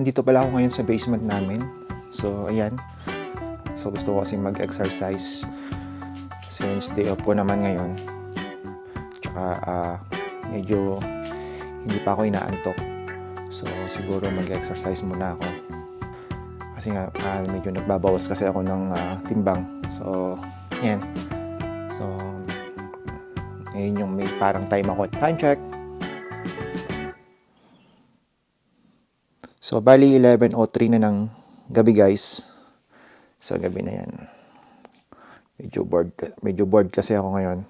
andito pala ako ngayon sa basement namin. So, ayan. So, gusto ko kasing mag-exercise since day off ko naman ngayon. Tsaka, medyo hindi pa ako inaantok. So, siguro mag-exercise muna ako. Kasi nga, medyo nagbabawas kasi ako ng timbang. So, ayan. So, ngayon yung may parang time ako. Time check! So, bali 11:03 na ng gabi, guys. So, gabi na yan. Medyo bored kasi ako ngayon.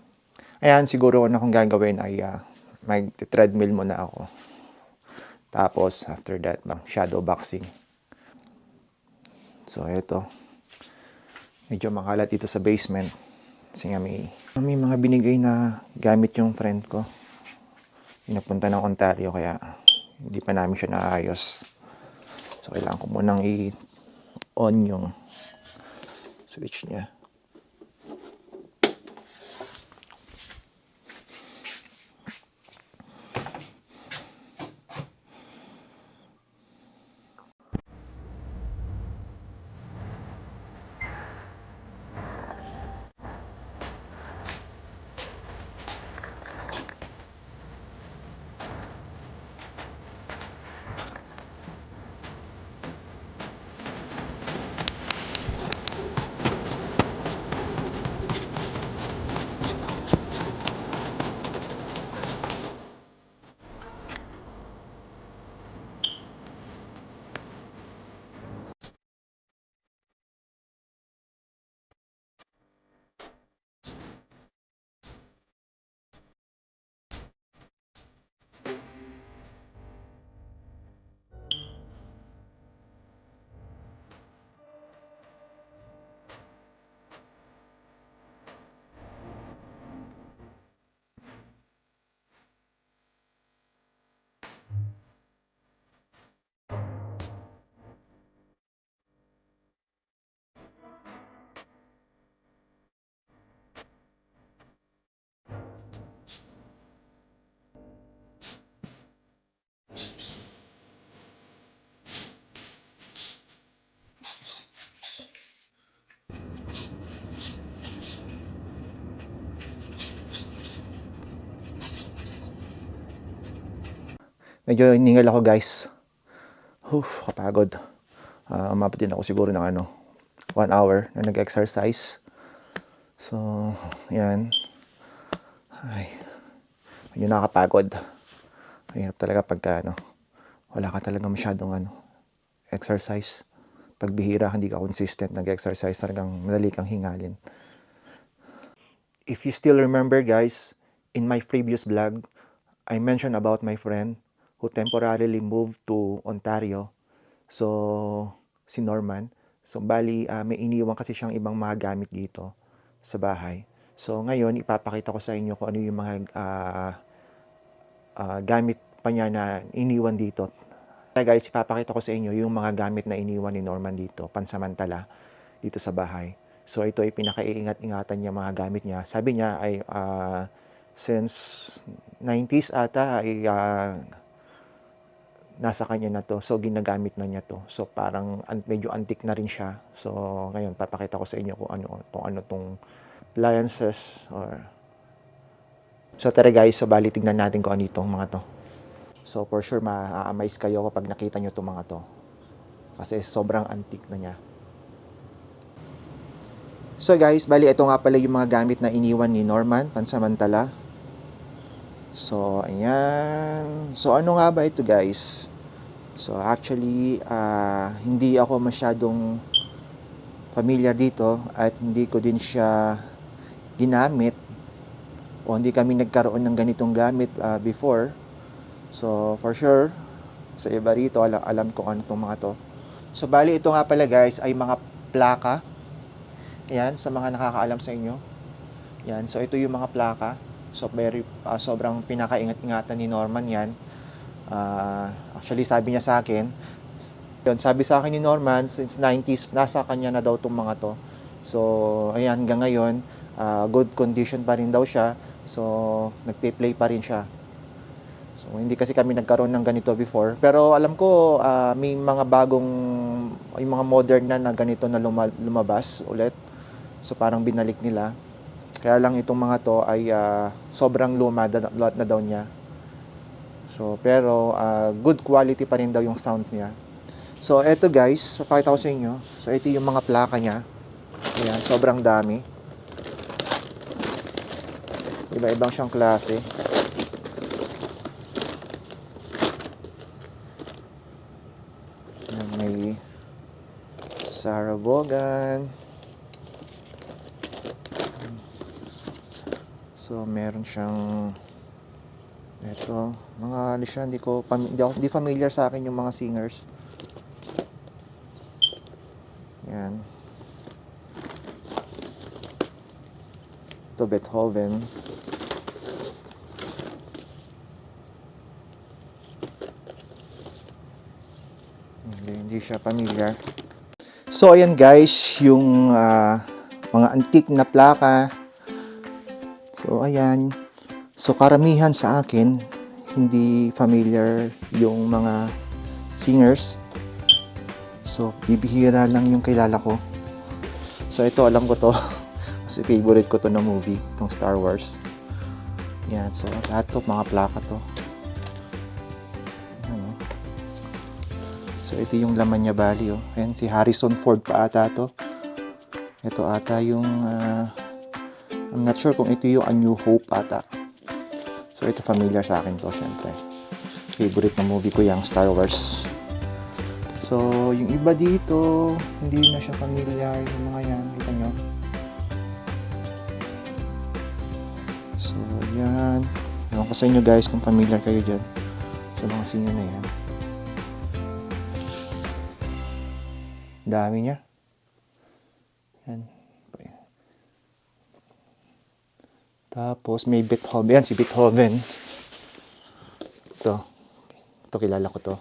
Ayan, siguro na kung gagawin ay mag-treadmill muna ako. Tapos, after that, shadow boxing. So, eto. Medyo makalat dito sa basement. Kasi nga may mga binigay na gamit yung friend ko. Pinapunta ng Ontario, kaya hindi pa namin siya naayos. So, kailangan ko munang i-on yung switch niya. Medyo hiningal ako, guys. Kapagod. Umabot din ako siguro ng 1 hour na nag-exercise. So, yan. Ay, medyo nakakapagod. Mahirap talaga pagka wala ka talaga masyadong exercise. Pag bihira, hindi ka consistent nag-exercise, talagang madali kang hingalin. If you still remember, guys, in my previous vlog, I mentioned about my friend who temporarily moved to Ontario. So, si Norman. So, bali, may iniwan kasi siyang ibang mga gamit dito sa bahay. So, ngayon, ipapakita ko sa inyo kung ano yung mga gamit pa niya na iniwan dito. Guys, ipapakita ko sa inyo yung mga gamit na iniwan ni Norman dito, pansamantala, dito sa bahay. So, ito ay pinaka-iingat-ingatan niya mga gamit niya. Sabi niya ay since 90s ata ay nasa kanya na to. So, ginagamit na niya to. So, parang medyo antique na rin siya. So, ngayon, papakita ko sa inyo kung ano tong appliances or... So, tara guys, so bali tignan natin kung ano itong mga to. So, for sure, ma-amaze kayo kapag nakita nyo itong mga to. Kasi sobrang antique na niya. So, guys, bali ito nga pala yung mga gamit na iniwan ni Norman, pansamantala. So, ayan. So, ano nga ba ito, guys? So, actually, hindi ako masyadong familiar dito at hindi ko din siya ginamit o hindi kami nagkaroon ng ganitong gamit before. So, for sure, sa iba rito, alam ko ano itong mga to. So, bali ito nga pala, guys, ay mga plaka. Ayan, sa mga nakakaalam sa inyo. Yan, so ito yung mga plaka. So, sobrang pinaka-ingat-ingatan ni Norman yan. Actually, sabi niya sa akin, yun, sabi sa akin ni Norman, since 90s, nasa kanya na daw itong mga to. So, ayan, hanggang ngayon, good condition pa rin daw siya. So, nagpe-play pa rin siya. So, hindi kasi kami nagkaroon ng ganito before. Pero alam ko, may mga bagong, yung mga modern na ganito na lumabas ulit. So, parang binalik nila. Kaya lang itong mga to ay sobrang luma na daw niya. So, pero good quality pa rin daw yung sounds niya. So, eto guys, papakita ko sa inyo. So, ito yung mga plaka niya. Ayan, sobrang dami. Iba-ibang siyang klase. Ayan, may Sarah Vaughan. So, meron siyang ito, mga ano siya, hindi familiar sa akin yung mga singers. Yan. Ito, Beethoven. Hindi siya familiar. So, ayan guys, yung mga antique na plaka. So, ayan. So, karamihan sa akin, hindi familiar yung mga singers. So, bibihira lang yung kilala ko. So, ito, alam ko to. Kasi favorite ko to na movie, itong Star Wars. Yan, so, lahat to, mga plaka to. Ano. So, ito yung laman niya bali, oh. Ayan, si Harrison Ford pa ata to. Ito ata yung, I'm not sure kung ito yung A New Hope ata. So, ito familiar sa akin to, syempre. Favorite na movie ko yung Star Wars. So, yung iba dito, hindi na siya familiar. Yung mga yan, kita nyo. So, yan. Ewan ko sa inyo guys kung familiar kayo dyan sa mga singer na yan. Dami niya. Yan. Tapos may Beethoven. Yan, si Beethoven. Ito. Ito, kilala ko to.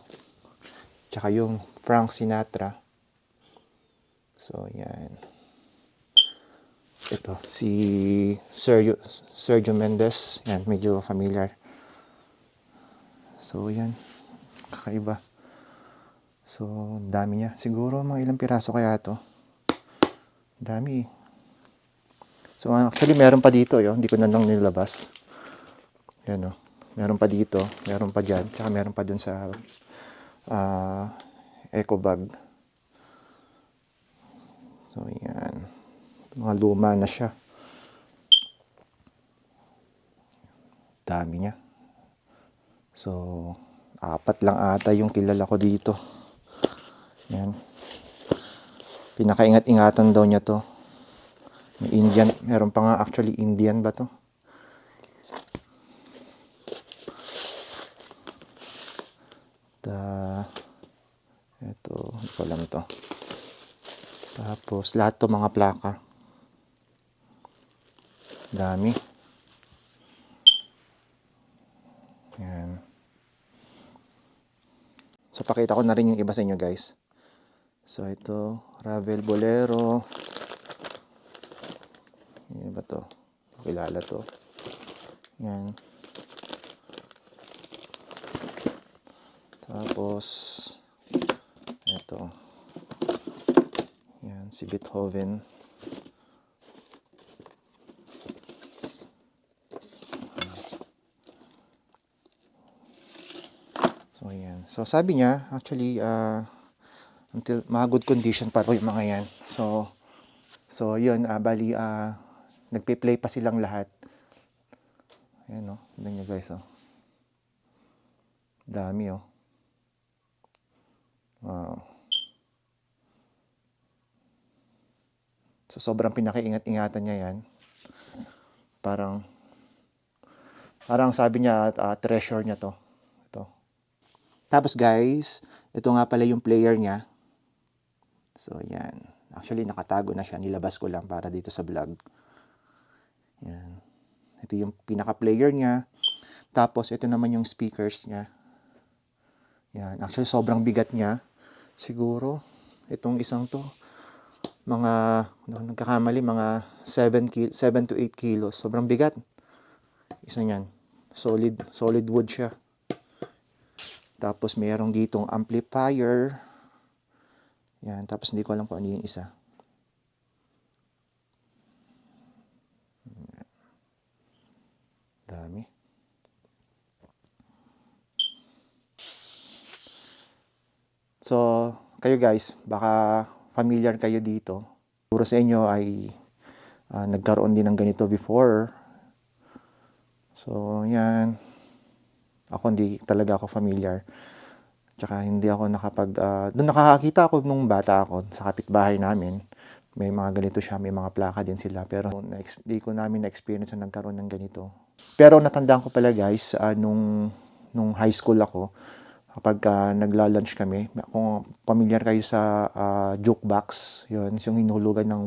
Tsaka yung Frank Sinatra. So, yan. Ito, si Sergio Mendes. Yan, medyo familiar. So, yan. Kakaiba. So, dami niya. Siguro mga ilang piraso kaya to. Dami. So, actually, meron pa dito. Hindi ko na lang nilabas. Yan, oh. Meron pa dito. Meron pa dyan. Tsaka meron pa dun sa eco bag. So, yan. Mga luma na siya. Dami niya. So, 4 lang ata yung kilala ko dito. Yan. Pinakaingat-ingatan daw niya to. May Indian. Meron pa nga actually Indian ba to? Ito, hindi ko alam ito. Tapos, lahat to mga plaka. Dami. Yan. So, pakita ko na rin yung iba sa inyo, guys. So, ito, Ravel Bolero. Yan ba to? Kilala to. Yan. Tapos, ito. Yan, si Beethoven. So, yan. So, sabi niya, actually, until mga good condition pa rin yung mga yan. So yun, bali, nagpe-play pa silang lahat. Ayan, no? Tignan nyo guys, oh. Dami, oh. Wow. So, sobrang pinakaingat-ingatan niya yan. Parang sabi niya, treasure niya to. Ito. Tapos guys, ito nga pala yung player niya. So, yan. Actually, nakatago na siya. Nilabas ko lang para dito sa vlog. Yan. Ito yung pinaka-player niya. Tapos, ito naman yung speakers niya. Yan. Actually, sobrang bigat niya. Siguro, itong isang to, nagkakamali, mga 7 to 8 kilos. Sobrang bigat. Isa niyan. Solid wood siya. Tapos mayroong ditong amplifier. Yan, tapos hindi ko alam kung ano yung isa. Dami. So, kayo guys, baka familiar kayo dito. Siguro sa inyo ay nagkaroon din ng ganito before. So, yan. Ako hindi talaga ako familiar. Tsaka hindi ako doon nakakakita ako nung bata ako sa kapitbahay namin. May mga ganito siya, may mga plaka din sila. Pero hindi ko namin na-experience na nagkaroon ng ganito. Pero natandaan ko pala guys, nung high school ako, kapag nagla-lunch kami, kung familiar kayo sa jukebox, yun, yung hinulugan ng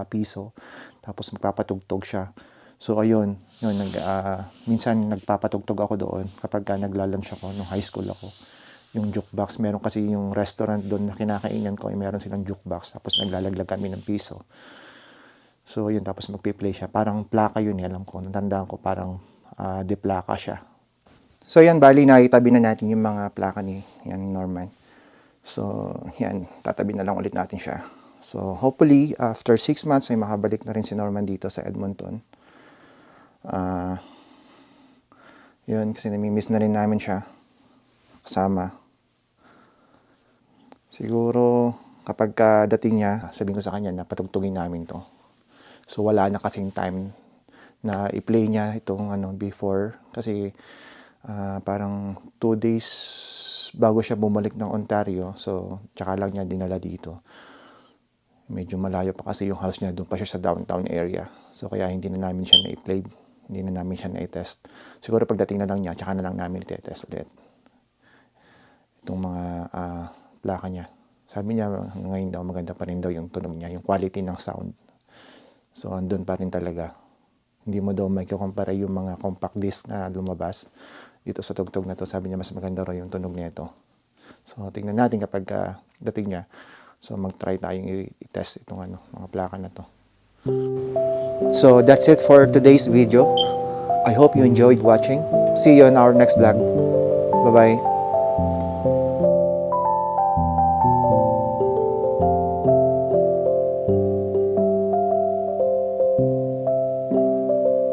piso, tapos magpapatugtog siya. So ayun, minsan nagpapatugtog ako doon kapag nagla-lunch ako nung high school ako. Yung jukebox, meron kasi yung restaurant doon na kinakainan ko, meron silang jukebox, tapos naglalaglag kami ng piso. So yun, tapos magpi-play siya. Parang plaka yun, alam ko. Natandaan ko parang de plaka siya. So yan, bali na itabi na natin yung mga plaka ni Norman. So yan, tatabi na lang ulit natin siya. So hopefully, after 6 months ay makabalik na rin si Norman dito sa Edmonton. Yun, kasi namimiss na rin namin siya kasama. Siguro kapag dating niya, sabihin ko sa kanya na patugtugin namin to. So wala na kasing time na i-play niya itong before kasi parang 2 days bago siya bumalik ng Ontario. So tsaka lang niya dinala dito. Medyo malayo pa kasi yung house niya, doon pa siya sa downtown area. So kaya hindi na namin siya na-i-play, hindi na namin siya na-i-test. Siguro pagdating na lang niya, tsaka na lang namin i-test ulit itong mga plaka niya. Sabi niya ngayon daw maganda pa rin daw yung tunog niya, yung quality ng sound. So andun pa rin talaga. Hindi mo daw maikukumpara yung mga compact disc na lumabas dito sa tugtog na to. Sabi niya mas maganda raw yung tunog nito. So tingnan natin kapag dating niya. So mag-try tayong i-test itong mga plaka na to. So that's it for today's video. I hope you enjoyed watching. See you on our next vlog. Bye-bye.